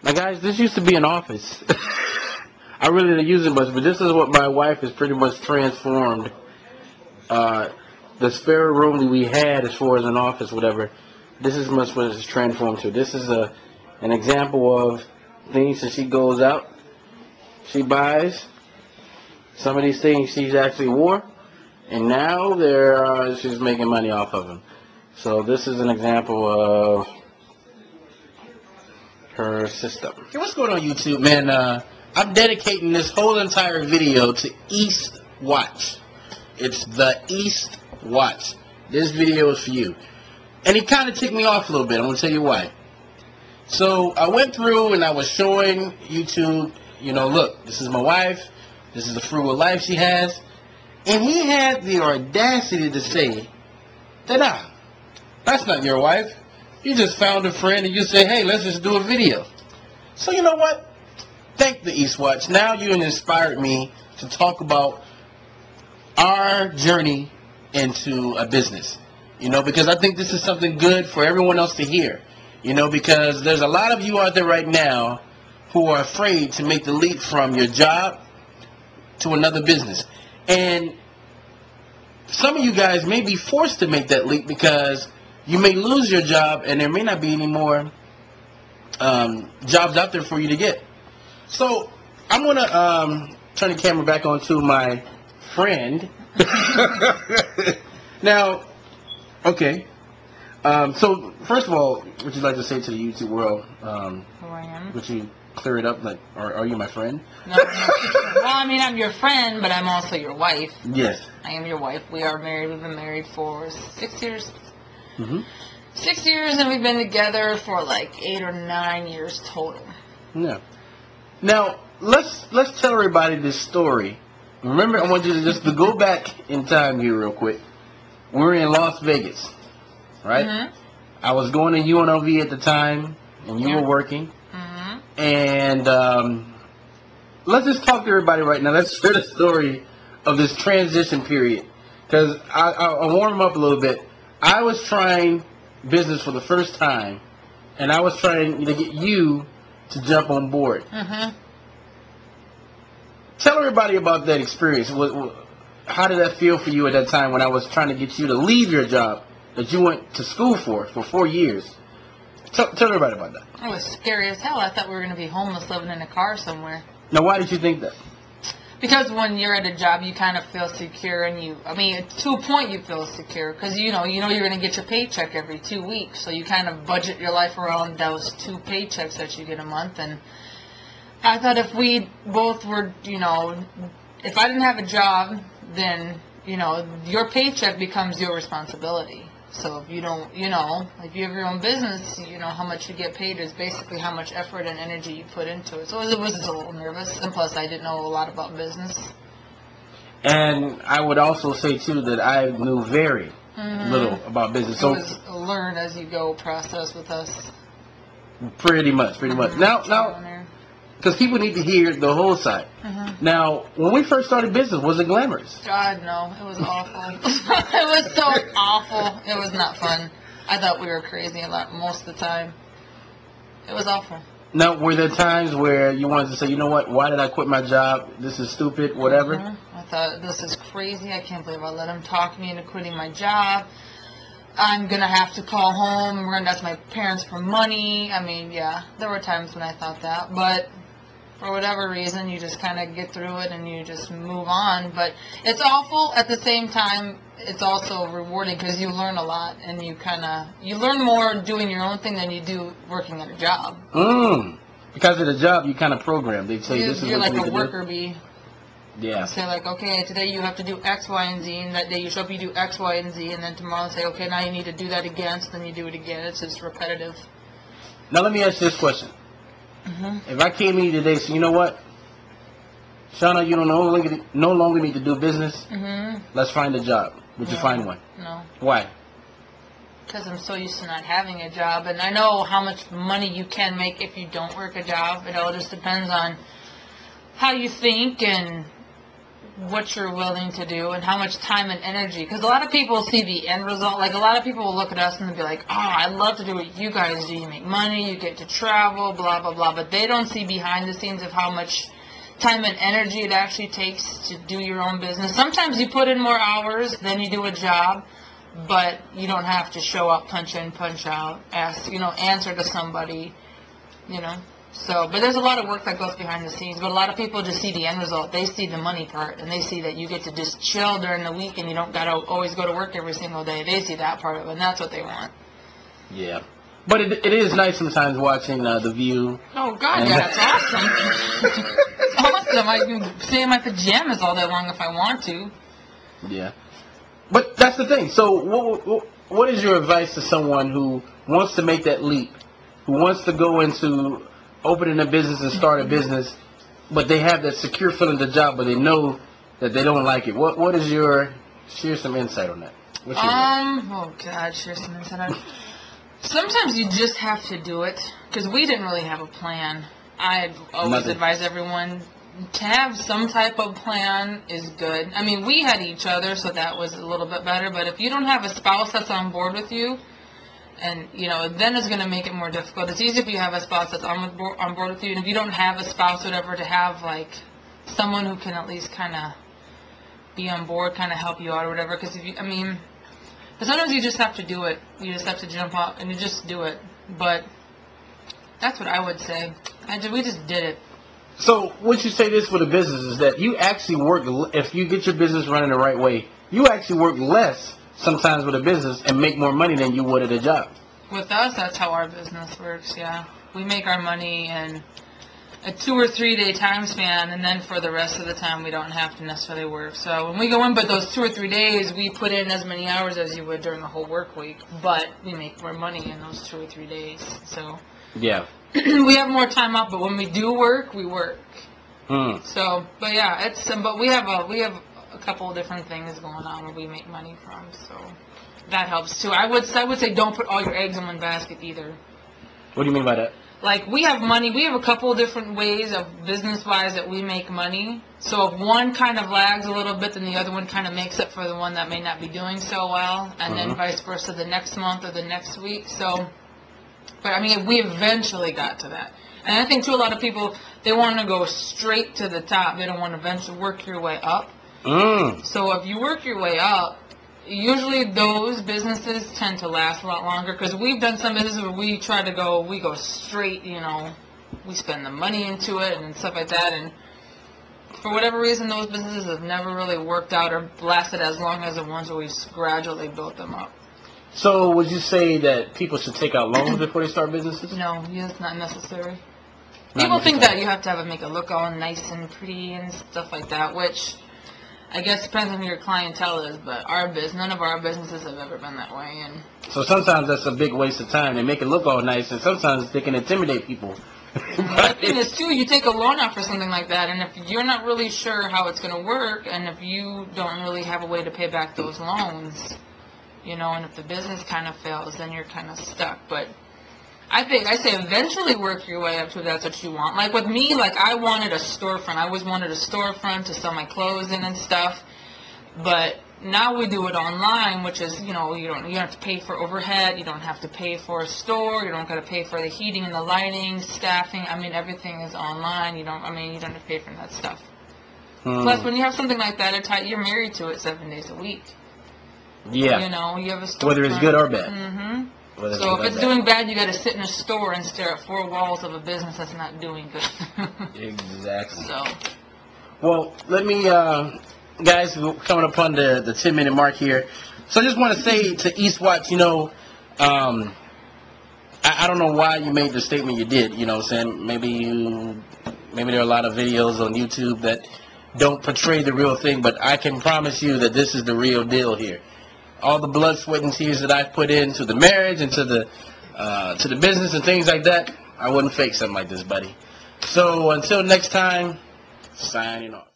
Now, guys, this used to be an office. I really didn't use it much, but this is what my wife has pretty much transformed. The spare room that we had as far as an office, whatever, this is much what it's transformed to. This is an example of things that she goes out, she buys. Some of these things she's actually wore, and now she's making money off of them. So this is an example of her system. Hey, what's going on YouTube, man? I'm dedicating this whole entire video to East Watch. It's the East Watch. This video is for you. And it kind of ticked me off a little bit. I'm going to tell you why. So I went through and I was showing YouTube, look, this is my wife. This is the frugal life she has. And he had the audacity to say that, that's not your wife. You just found a friend and you say, hey, let's just do a video. So you know what? Thank the East Watch. Now you inspired me to talk about our journey into a business. Because I think this is something good for everyone else to hear. Because there's a lot of you out there right now who are afraid to make the leap from your job to another business. And some of you guys may be forced to make that leap because you may lose your job and there may not be any more jobs out there for you to get. So I'm going to turn the camera back on to my friend. Now, okay. So first of all, what would you like to say to the YouTube world? Who I am? Would you clear it up? Like, are you my friend? No. Well, I mean, I'm your friend, but I'm also your wife. Yes. I am your wife. We are married. We've been married for 6 years. Mm-hmm. 6 years, and we've been together for like 8 or 9 years total. Yeah. Now, let's tell everybody this story. Remember, I want you to just to go back in time here real quick. We're in Las Vegas, right? Mm-hmm. I was going to UNLV at the time, and you were working. Mm-hmm. And let's just talk to everybody right now. Let's share the story of this transition period. Because I'll warm them up a little bit. I was trying business for the first time, and I was trying to get you to jump on board. Mm-hmm. Tell everybody about that experience. How did that feel for you at that time when I was trying to get you to leave your job that you went to school for 4 years? Tell everybody about that. It was scary as hell. I thought we were going to be homeless living in a car somewhere. Now, why did you think that? Because when you're at a job, you kind of feel secure, and to a point you feel secure, because you know you're going to get your paycheck every 2 weeks, so you kind of budget your life around those 2 paychecks that you get a month. And I thought if we both were, if I didn't have a job, then your paycheck becomes your responsibility. So if you don't, if you have your own business, how much you get paid is basically how much effort and energy you put into it. So it was a little nervous, and plus I didn't know a lot about business. And I would also say, too, that I knew very little about business. So it was a learn as you go process with us. Pretty much. Now, because people need to hear the whole side. Mm-hmm. Now, when we first started business, was it glamorous? God, no. It was awful. It was so awful. It was not fun. I thought we were crazy a lot most of the time. It was awful. Now, were there times where you wanted to say, you know what, why did I quit my job? This is stupid, whatever? Mm-hmm. I thought, this is crazy. I can't believe I let him talk me into quitting my job. I'm going to have to call home. We're going to ask my parents for money. I mean, yeah, there were times when I thought that. But for whatever reason, you just kind of get through it and you just move on. But it's awful. At the same time, it's also rewarding because you learn a lot, and you learn more doing your own thing than you do working at a job. Because at a job, you kind of program. They say this is you're what like you a worker bee. Yeah. Say like, okay, today you have to do X, Y, and Z, and that day you show up, you do X, Y, and Z, and then tomorrow say, okay, now you need to do that again, so then you do it again. It's just repetitive. Now let me ask you this question. Mm-hmm. If I came to you today, so you know what, Shauna, you don't no longer need to do business. Mm-hmm. Let's find a job. Would you find one? No. Why? Because I'm so used to not having a job, and I know how much money you can make if you don't work a job. It all just depends on how you think and what you're willing to do and how much time and energy. Because a lot of people see the end result. Like, a lot of people will look at us and they'll be like, oh, I'd love to do what you guys do. You make money, you get to travel, blah, blah, blah. But they don't see behind the scenes of how much time and energy it actually takes to do your own business. Sometimes you put in more hours than you do a job, but you don't have to show up, punch in, punch out, answer to somebody, So, but there's a lot of work that goes behind the scenes. But a lot of people just see the end result. They see the money part, and they see that you get to just chill during the week, and you don't gotta always go to work every single day. They see that part of it, and that's what they want. Yeah. But it is nice sometimes watching The View. Oh, God, yeah, it's awesome. It's awesome. I can stay in my pajamas all day long if I want to. Yeah. But that's the thing. So what is your advice to someone who wants to make that leap, who wants to go into opening a business and start a business, but they have that secure feeling of the job, but they know that they don't like it? What is share some insight on that? Oh, God, share some insight on it. Sometimes you just have to do it, because we didn't really have a plan. I always advise everyone to have some type of plan is good. I mean, we had each other, so that was a little bit better, but if you don't have a spouse that's on board with you, and, then it's going to make it more difficult. It's easy if you have a spouse that's on board with you, and if you don't have a spouse, whatever, to have, like, someone who can at least kind of be on board, kind of help you out or whatever, because but sometimes you just have to do it. You just have to jump up and you just do it. But that's what I would say. We just did it. So would you say this with a business is that you actually work, if you get your business running the right way, you actually work less sometimes with a business and make more money than you would at a job? With us, that's how our business works, yeah. We make our money in a 2 or 3 day time span, and then for the rest of the time we don't have to necessarily work. So when we go in, but those 2 or 3 days, we put in as many hours as you would during the whole work week, but we make more money in those 2 or 3 days. So yeah, we have more time off, but when we do work, we work. So, but yeah, but we have a couple of different things going on where we make money from, so that helps too. I would say don't put all your eggs in one basket either. What do you mean by that? Like, we have money, we have a couple of different ways of business-wise that we make money. So if one kind of lags a little bit, then the other one kind of makes up for the one that may not be doing so well, and then vice versa the next month or the next week. So, but we eventually got to that. And I think, too, a lot of people, they want to go straight to the top. They don't want to eventually work your way up. So if you work your way up, usually those businesses tend to last a lot longer, because we've done some businesses where we go straight, we spend the money into it and stuff like that, and for whatever reason those businesses have never really worked out or lasted as long as the ones where we've gradually built them up. So would you say that people should take out loans before they start businesses? No, it's not necessary. People think that you have to make it look all nice and pretty and stuff like that, which I guess depends on who your clientele is, but none of our businesses have ever been that way. And so sometimes that's a big waste of time. They make it look all nice, and sometimes they can intimidate people. The thing is, too, you take a loan out for something like that, and if you're not really sure how it's going to work, and if you don't really have a way to pay back those loans, and if the business kind of fails, then you're kind of stuck. But I say eventually work your way up to if that's what you want. Like with me, I wanted a storefront. I always wanted a storefront to sell my clothes in and stuff. But now we do it online, which is, you don't have to pay for overhead. You don't have to pay for a store. You don't got to pay for the heating and the lighting, staffing. Everything is online. You don't have to pay for that stuff. Plus, when you have something like that, you're married to it 7 days a week. Yeah. You have a storefront. Whether it's good or bad. So if it's doing bad, you got to sit in a store and stare at 4 walls of a business that's not doing good. Exactly. So, well, let me, guys, we're coming upon the 10-minute mark here. So I just want to say to Eastwatch, I don't know why you made the statement you did. Saying maybe there are a lot of videos on YouTube that don't portray the real thing, but I can promise you that this is the real deal here. All the blood, sweat, and tears that I put into the marriage and to the business and things like that, I wouldn't fake something like this, buddy. So until next time, signing off.